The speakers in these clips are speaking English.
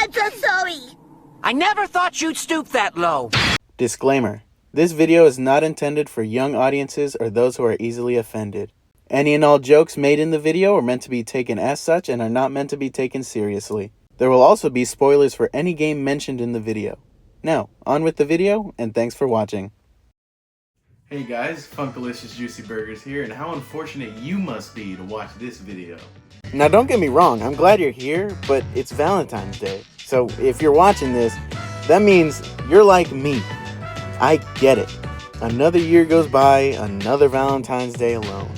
I'm so sorry. I never thought you'd stoop that low. Disclaimer. This video is not intended for young audiences or those who are easily offended. Any and all jokes made in the video are meant to be taken as such and are not meant to be taken seriously. There will also be spoilers for any game mentioned in the video. Now, on with the video, and thanks for watching. Hey guys, Funkalicious Juicy Burgers here, and how unfortunate you must be to watch this video. Now don't get me wrong, I'm glad you're here, but it's Valentine's Day. So if you're watching this, that means you're like me. I get it. Another year goes by, another Valentine's Day alone.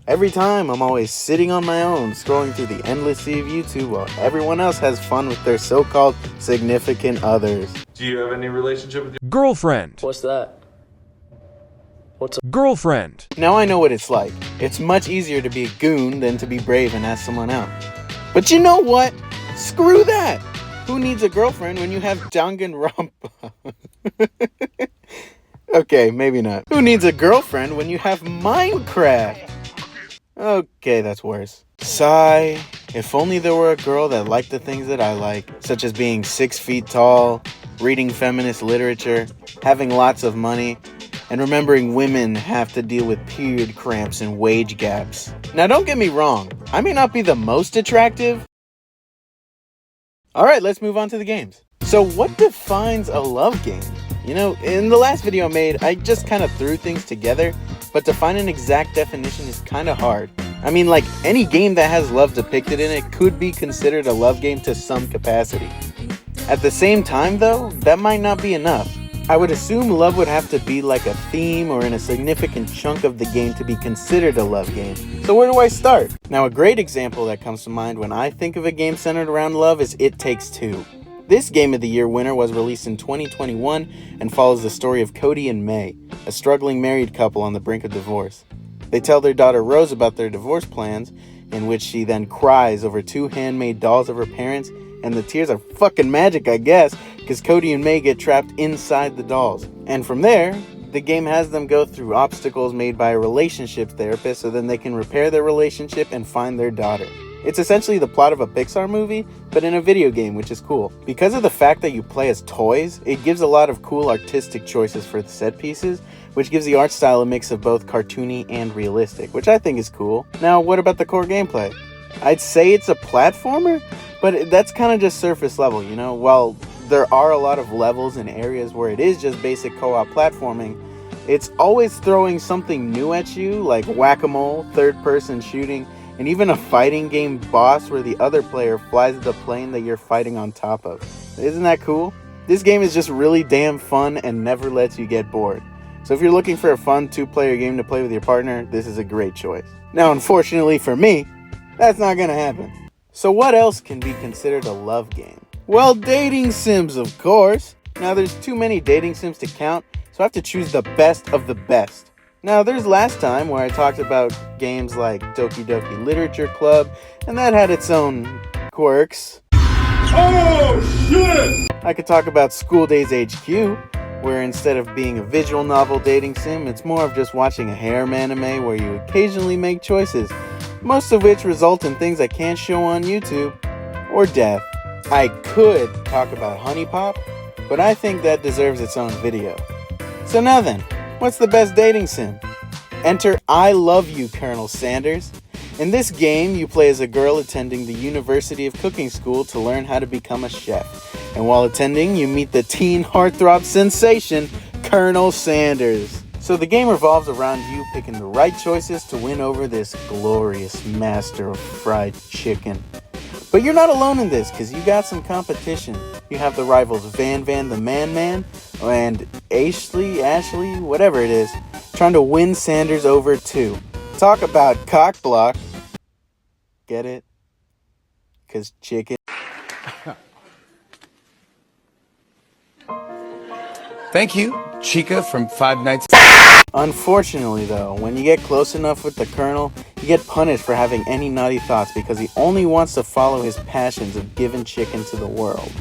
Every time, I'm always sitting on my own, scrolling through the endless sea of YouTube while everyone else has fun with their so-called significant others. Do you have any relationship with your girlfriend? What's that? What's a Girlfriend? Now I know what it's like. It's much easier to be a goon than to be brave and ask someone out. But you know what? Screw that! Who needs a girlfriend when you have Danganronpa? Okay, maybe not. Who needs a girlfriend when you have Minecraft? Okay, that's worse. Sigh. If only there were a girl that liked the things that I like, such as being 6 feet tall, reading feminist literature, having lots of money, and remembering women have to deal with period cramps and wage gaps. Now don't get me wrong, I may not be the most attractive. Alright, let's move on to the games. So what defines a love game? You know, in the last video I made, I just kind of threw things together, but to find an exact definition is kind of hard. I mean, like, any game that has love depicted in it could be considered a love game to some capacity. At the same time, though, that might not be enough. I would assume love would have to be like a theme or in a significant chunk of the game to be considered a love game. So where do I start? Now, a great example that comes to mind when I think of a game centered around love is It Takes Two. This Game of the Year winner was released in 2021 and follows the story of Cody and May, a struggling married couple on the brink of divorce. They tell their daughter Rose about their divorce plans, in which she then cries over 2 handmade dolls of her parents, and the tears are fucking magic, I guess, because Cody and May get trapped inside the dolls. And from there, the game has them go through obstacles made by a relationship therapist so then they can repair their relationship and find their daughter. It's essentially the plot of a Pixar movie, but in a video game, which is cool. Because of the fact that you play as toys, it gives a lot of cool artistic choices for the set pieces, which gives the art style a mix of both cartoony and realistic, which I think is cool. Now, what about the core gameplay? I'd say it's a platformer, but that's kind of just surface level, you know? While there are a lot of levels and areas where it is just basic co-op platforming, it's always throwing something new at you, like whack-a-mole, third-person shooting, and even a fighting game boss where the other player flies the plane that you're fighting on top of. Isn't that cool? This game is just really damn fun and never lets you get bored. So if you're looking for a fun 2-player game to play with your partner, this is a great choice. Now, unfortunately for me, that's not gonna happen. So what else can be considered a love game? Well, dating sims, of course. Now, there's too many dating sims to count, so I have to choose the best of the best. Now, there's last time where I talked about games like Doki Doki Literature Club, and that had its own quirks. Oh, shit! I could talk about School Days HQ, where instead of being a visual novel dating sim, it's more of just watching a harem anime where you occasionally make choices, most of which result in things I can't show on YouTube, or death. I could talk about Honey Pop, but I think that deserves its own video. So now then, what's the best dating sim? Enter I Love You, Colonel Sanders. In this game, you play as a girl attending the University of Cooking School to learn how to become a chef. And while attending, you meet the teen heartthrob sensation, Colonel Sanders. So the game revolves around you picking the right choices to win over this glorious master of fried chicken. But you're not alone in this, because you got some competition. You have the rivals Van the Man and Ashley, whatever it is, trying to win Sanders over too. Talk about cock block. Get it? Because chicken. Thank you, Chica from Five Nights. Unfortunately though, when you get close enough with the Colonel, you get punished for having any naughty thoughts because he only wants to follow his passions of giving chicken to the world.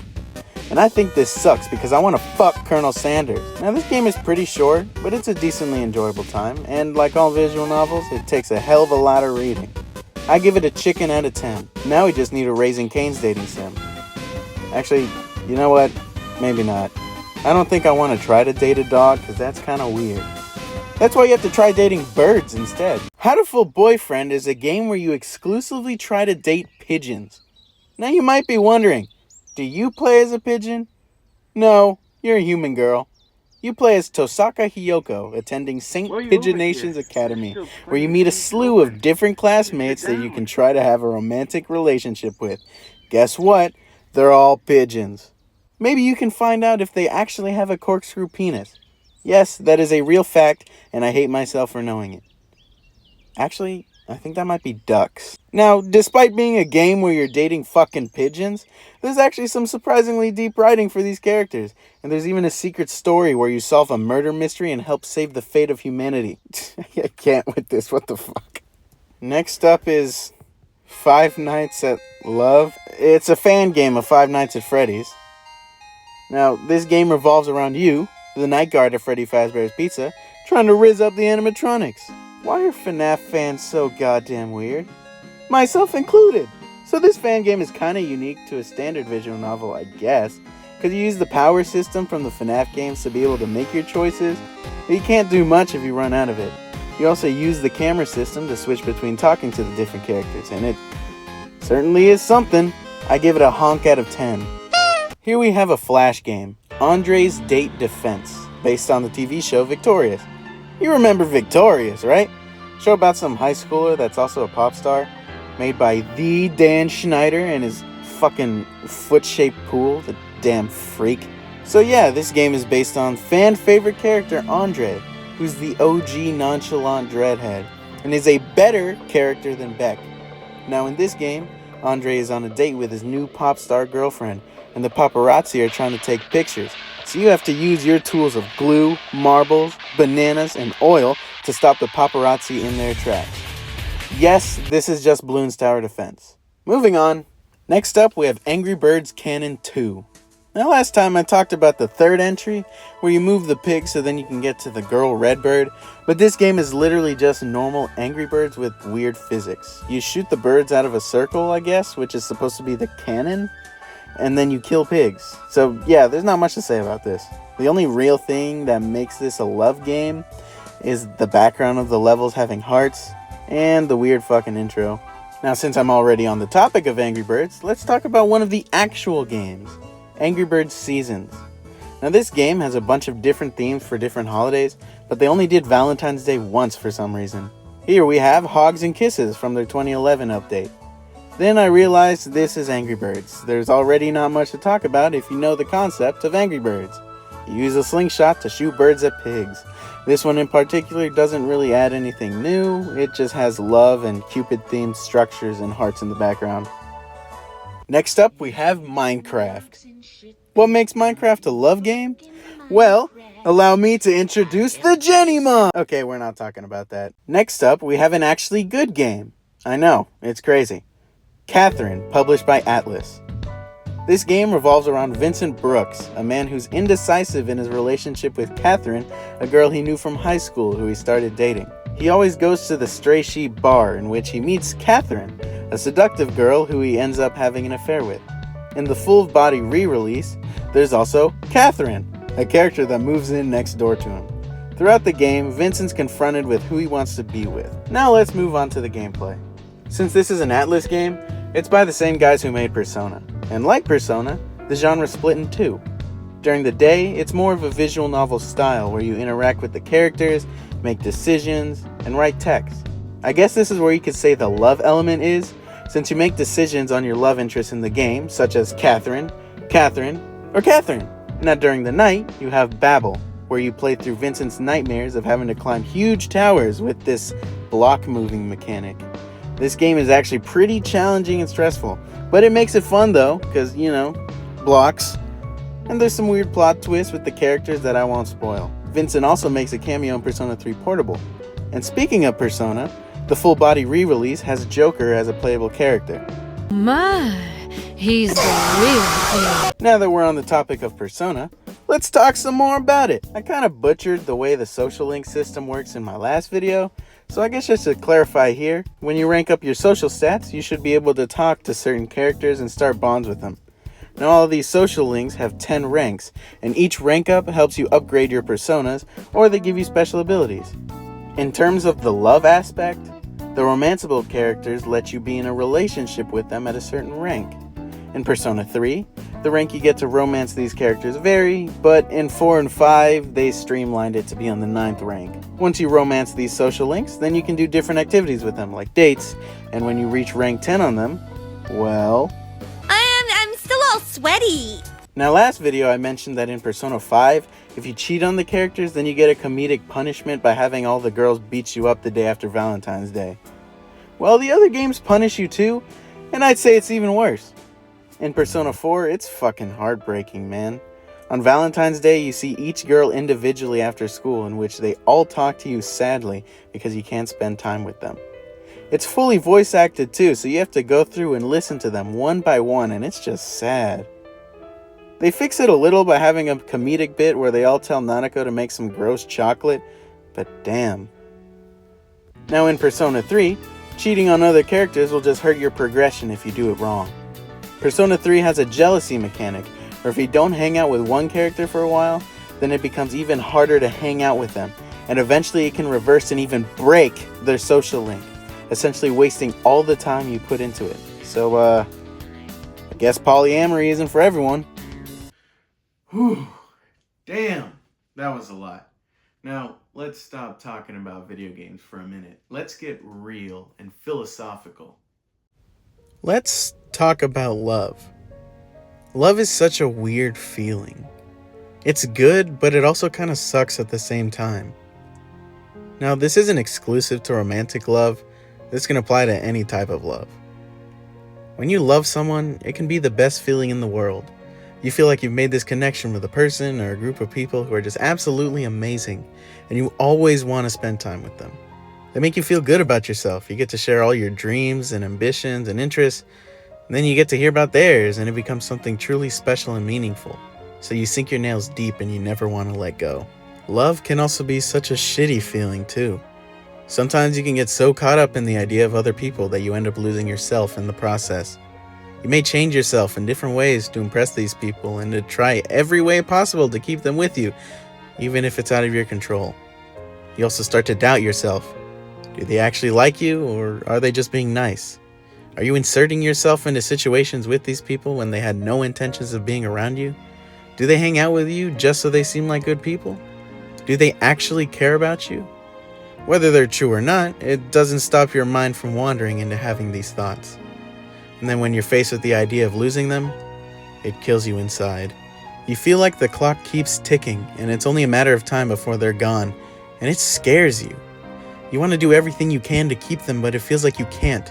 And I think this sucks because I want to fuck Colonel Sanders. Now this game is pretty short, but it's a decently enjoyable time, and like all visual novels, it takes a hell of a lot of reading. I give it a chicken out of 10. Now we just need a Raising Cane's dating sim. Actually, you know what? Maybe not. I don't think I want to try to date a dog because that's kind of weird. That's why you have to try dating birds instead. Hatoful Boyfriend is a game where you exclusively try to date pigeons. Now you might be wondering, do you play as a pigeon? No, you're a human girl. You play as Tosaka Hiyoko, attending St. Pigeonation's Academy, where you meet a slew of different classmates that you can try to have a romantic relationship with. Guess what? They're all pigeons. Maybe you can find out if they actually have a corkscrew penis. Yes, that is a real fact, and I hate myself for knowing it. Actually, I think that might be ducks. Now, despite being a game where you're dating fucking pigeons, there's actually some surprisingly deep writing for these characters. And there's even a secret story where you solve a murder mystery and help save the fate of humanity. I can't with this, what the fuck. Next up is Five Nights at Love. It's a fan game of Five Nights at Freddy's. Now, this game revolves around you, the night guard of Freddy Fazbear's Pizza, trying to rizz up the animatronics. Why are FNAF fans so goddamn weird? Myself included. So this fan game is kind of unique to a standard visual novel, I guess, because you use the power system from the FNAF games to be able to make your choices, but you can't do much if you run out of it. You also use the camera system to switch between talking to the different characters, and it certainly is something. I give it a honk out of 10. Here we have a flash game, Andre's Date Defense, based on the TV show Victorious. You remember Victorious, right? Show about some high schooler that's also a pop star, made by the Dan Schneider and his fucking foot-shaped pool, the damn freak. So yeah, this game is based on fan favorite character Andre, who's the OG nonchalant dreadhead, and is a better character than Beck. Now in this game, Andre is on a date with his new pop star girlfriend, and the paparazzi are trying to take pictures. So you have to use your tools of glue, marbles, bananas, and oil to stop the paparazzi in their tracks. Yes, this is just Bloons Tower Defense. Moving on. Next up, we have Angry Birds Canon 2. Now last time I talked about the third entry, where you move the pig so then you can get to the girl Redbird, but this game is literally just normal Angry Birds with weird physics. You shoot the birds out of a circle, I guess, which is supposed to be the cannon, and then you kill pigs. So yeah, there's not much to say about this. The only real thing that makes this a love game is the background of the levels having hearts, and the weird fucking intro. Now since I'm already on the topic of Angry Birds, let's talk about one of the actual games, Angry Birds Seasons. Now this game has a bunch of different themes for different holidays, but they only did Valentine's Day once for some reason. Here we have Hogs and Kisses from their 2011 update. Then I realized this is Angry Birds. There's already not much to talk about if you know the concept of Angry Birds. You use a slingshot to shoot birds at pigs. This one in particular doesn't really add anything new, it just has love and Cupid themed structures and hearts in the background. Next up we have Minecraft. What makes Minecraft a love game? Well, allow me to introduce the Jenny Mod! Okay, we're not talking about that. Next up we have an actually good game. I know, it's crazy. Catherine, published by Atlas. This game revolves around Vincent Brooks, a man who's indecisive in his relationship with Catherine, a girl he knew from high school who he started dating. He always goes to the Stray Sheep bar in which he meets Catherine, a seductive girl who he ends up having an affair with. In the full body re-release, there's also Catherine, a character that moves in next door to him. Throughout the game, Vincent's confronted with who he wants to be with. Now let's move on to the gameplay. Since this is an Atlas game, it's by the same guys who made Persona. And like Persona, the genre split in two. During the day, it's more of a visual novel style where you interact with the characters, make decisions, and write text. I guess this is where you could say the love element is, since you make decisions on your love interests in the game, such as Catherine, or Catherine. Now during the night, you have Babel, where you play through Vincent's nightmares of having to climb huge towers with this block moving mechanic. This game is actually pretty challenging and stressful, but it makes it fun though, because, you know, blocks. And there's some weird plot twists with the characters that I won't spoil. Vincent also makes a cameo in Persona 3 Portable. And speaking of Persona, the full body re-release has Joker as a playable character. My, he's the real deal. Now that we're on the topic of Persona, let's talk some more about it. I kind of butchered the way the social link system works in my last video, so I guess just to clarify here, when you rank up your social stats, you should be able to talk to certain characters and start bonds with them. Now all of these social links have 10 ranks, and each rank up helps you upgrade your personas, or they give you special abilities. In terms of the love aspect, the romanceable characters let you be in a relationship with them at a certain rank. In Persona 3, the rank you get to romance these characters vary, but in 4 and 5, they streamlined it to be on the 9th rank. Once you romance these social links, then you can do different activities with them, like dates, and when you reach rank 10 on them, well... I'm still all sweaty. Now last video I mentioned that in Persona 5, if you cheat on the characters, then you get a comedic punishment by having all the girls beat you up the day after Valentine's Day. Well, the other games punish you too, and I'd say it's even worse. In Persona 4, it's fucking heartbreaking, man. On Valentine's Day, you see each girl individually after school, in which they all talk to you sadly because you can't spend time with them. It's fully voice acted too, so you have to go through and listen to them one by one, and it's just sad. They fix it a little by having a comedic bit where they all tell Nanako to make some gross chocolate, but damn. Now in Persona 3, cheating on other characters will just hurt your progression if you do it wrong. Persona 3 has a jealousy mechanic, where if you don't hang out with one character for a while, then it becomes even harder to hang out with them, and eventually it can reverse and even break their social link, essentially wasting all the time you put into it. So, I guess polyamory isn't for everyone. Whew. Damn, that was a lot. Now, let's stop talking about video games for a minute. Let's get real and philosophical. Let's talk about love. Love is such a weird feeling. It's good, but it also kind of sucks at the same time. Now, this isn't exclusive to romantic love. This can apply to any type of love. When you love someone, it can be the best feeling in the world. You feel like you've made this connection with a person or a group of people who are just absolutely amazing, and you always want to spend time with them. They make you feel good about yourself. You get to share all your dreams and ambitions and interests, and then you get to hear about theirs, and it becomes something truly special and meaningful. So you sink your nails deep and you never want to let go. Love can also be such a shitty feeling too. Sometimes you can get so caught up in the idea of other people that you end up losing yourself in the process. You may change yourself in different ways to impress these people and to try every way possible to keep them with you, even if it's out of your control. You also start to doubt yourself. Do they actually like you, or are they just being nice? Are you inserting yourself into situations with these people when they had no intentions of being around you? Do they hang out with you just so they seem like good people? Do they actually care about you? Whether they're true or not, it doesn't stop your mind from wandering into having these thoughts. And then when you're faced with the idea of losing them, it kills you inside. You feel like the clock keeps ticking and it's only a matter of time before they're gone, and it scares you. You want to do everything you can to keep them, but it feels like you can't.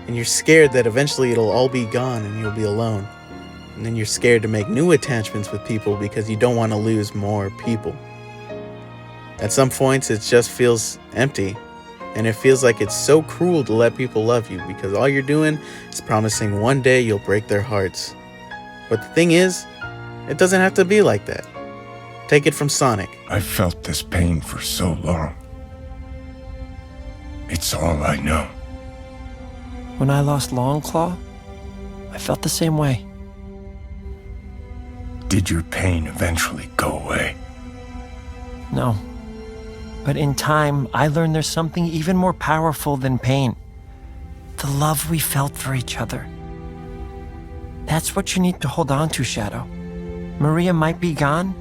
And you're scared that eventually it'll all be gone and you'll be alone. And then you're scared to make new attachments with people because you don't want to lose more people. At some points, it just feels empty. And it feels like it's so cruel to let people love you because all you're doing is promising one day you'll break their hearts. But the thing is, it doesn't have to be like that. Take it from Sonic. I've felt this pain for so long. It's all I know. When I lost Longclaw, I felt the same way. Did your pain eventually go away? No. But in time, I learned there's something even more powerful than pain. The love we felt for each other. That's what you need to hold on to, Shadow. Maria might be gone,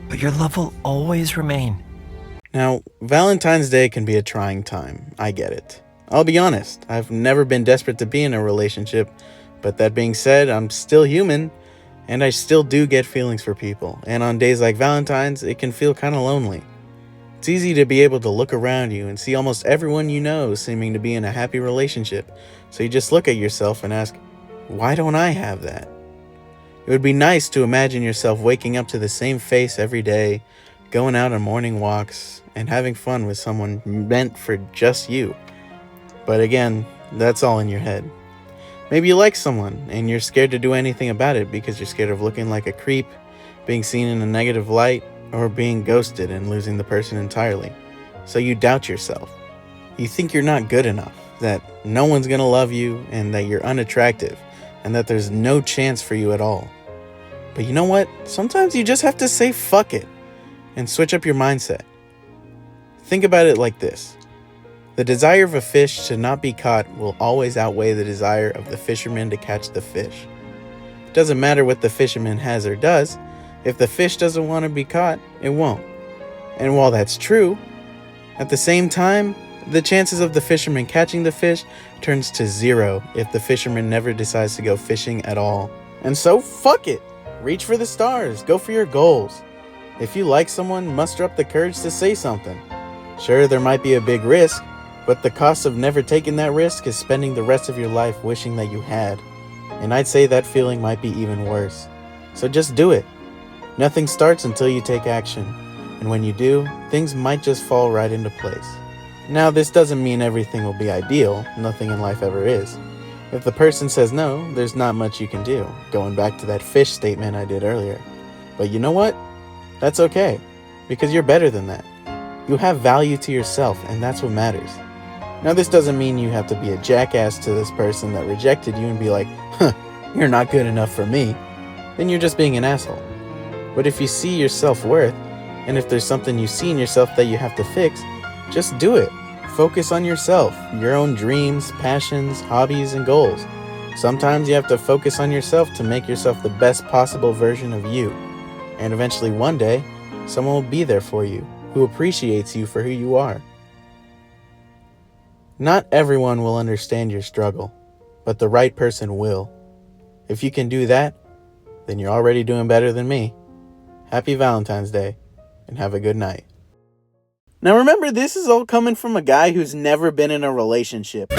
but your love will always remain. Now, Valentine's Day can be a trying time. I get it. I'll be honest, I've never been desperate to be in a relationship, but that being said, I'm still human, and I still do get feelings for people, and on days like Valentine's, it can feel kind of lonely. It's easy to be able to look around you and see almost everyone you know seeming to be in a happy relationship, so you just look at yourself and ask, why don't I have that? It would be nice to imagine yourself waking up to the same face every day, going out on morning walks, and having fun with someone meant for just you. But again, that's all in your head. Maybe you like someone, and you're scared to do anything about it because you're scared of looking like a creep, being seen in a negative light, or being ghosted and losing the person entirely. So you doubt yourself. You think you're not good enough, that no one's gonna love you, and that you're unattractive, and that there's no chance for you at all. But you know what? Sometimes you just have to say fuck it and switch up your mindset. Think about it like this. The desire of a fish to not be caught will always outweigh the desire of the fisherman to catch the fish. It doesn't matter what the fisherman has or does. If the fish doesn't want to be caught, it won't. And while that's true, at the same time, the chances of the fisherman catching the fish turns to 0 if the fisherman never decides to go fishing at all. And so, fuck it. Reach for the stars. Go for your goals. If you like someone, muster up the courage to say something. Sure, there might be a big risk, but the cost of never taking that risk is spending the rest of your life wishing that you had. And I'd say that feeling might be even worse. So just do it. Nothing starts until you take action. And when you do, things might just fall right into place. Now, this doesn't mean everything will be ideal. Nothing in life ever is. If the person says no, there's not much you can do. Going back to that fish statement I did earlier. But you know what? That's okay. Because you're better than that. You have value to yourself, and that's what matters. Now, this doesn't mean you have to be a jackass to this person that rejected you and be like, huh, you're not good enough for me. Then you're just being an asshole. But if you see your self-worth, and if there's something you see in yourself that you have to fix, just do it. Focus on yourself, your own dreams, passions, hobbies, and goals. Sometimes you have to focus on yourself to make yourself the best possible version of you. And eventually one day, someone will be there for you, who appreciates you for who you are. Not everyone will understand your struggle, but the right person will. If you can do that, then you're already doing better than me. Happy Valentine's Day, and have a good night. Now remember, this is all coming from a guy who's never been in a relationship.